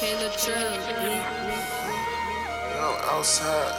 Yo, outside.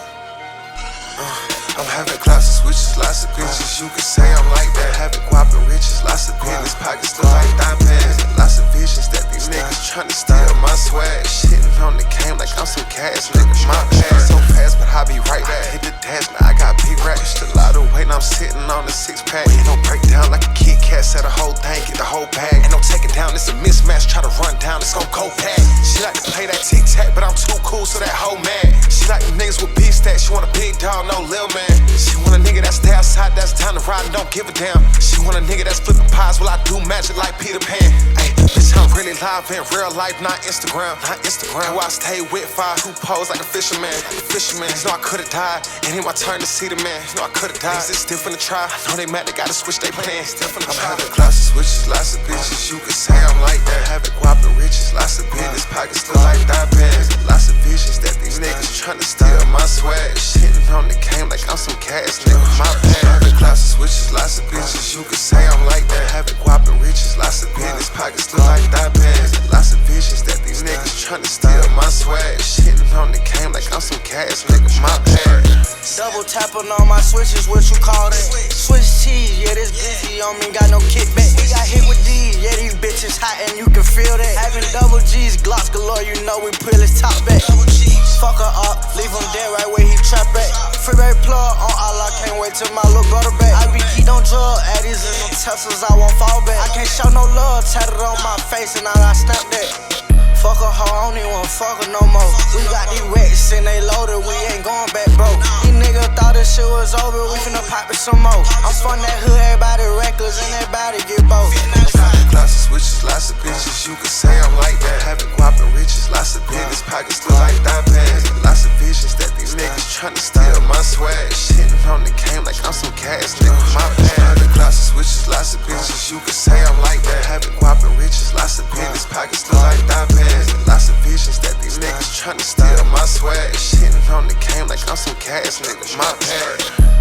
I'm having Glocks and switches, lots of bitches. You can say I'm like that. Having guap and riches, lots of business. Pockets look like dime pads. Lots of visions that these niggas tryna steal my swag. Shitting on the game like I'm some cash, nigga. My past so fast, but I be right back. Hit the dash, now I got big racks. Just a lot of weight, and I'm sitting on the 6-pack. Ain't no breakdown like a Kit Kat. Set a whole thing, get the whole bag. Ain't no taking down, it's a mismatch. Try to run down, it's gon' go back. She like to play that tic-tac, but I'm too cool, so that hoe mad. She like them niggas with big stats. She want a big dog, no lil man. She want a nigga that stay outside, that's down the ride and don't give a damn. She want a nigga that's flipping pies while I do magic like Peter Pan. Ayy, bitch, I'm really live in real life, not Instagram. Who I stay with, 5 2 pose like a fisherman. You know I could've died, and it my turn to see the man. You know I could've died, niggas still finna try. I know they mad, they gotta switch they plans. I'm having Glocks and switches, lots of bitches. You can say I'm like that. Having guap and riches, lots of business. Pockets look like dime pads. Lots of visions that these niggas tryna steal my swag. Shitting on the game like I'm some cash, nigga. My pad. Having Glocks and switches, lots of bitches. You can say I'm like that. Having guap and riches, lots of business. Pockets look like dime pads. Lots of visions that these niggas tryna steal my swag. Shitting on the game like I'm some cash, nigga. My pad. Double tapping on my switches, what you call that? Switch cheese, yeah, this glizzy on me, got no kickback. We got hit with these, yeah, these bitches hot and you can feel that. Having double G's, Glocks galore, you know we pull his top back. Fuck her up, leave him dead right where he trap at. Freeway plug on Allah, can't wait till my little brother back. I be geeked on drug addicts and them Teslas, I won't fall back. I can't show no love, tatted on my face and I snap that. Fuck a hoe, I don't even wanna fuck her no more. We got these racks and they loaded, we ain't going back, bro. These niggas thought this shit was over, we finna pop it some more. I'm from that hood, everybody reckless and everybody get both. Glocks and switches, lots of bitches. You can say I'm like that. Having guap and riches, lots of business. Pockets look like dime pads. Lots of visions that these niggas tryna steal my swag. Shitting on the game like I'm some cash, nigga. My pad. Having Glocks and switches, lots of bitches. You can say I'm like that. Having guap and riches, lots of business. Pockets look like dime pads. Lots of visions that these niggas tryna steal my swag. Shitting on the game like I'm some cash, nigga. My pad.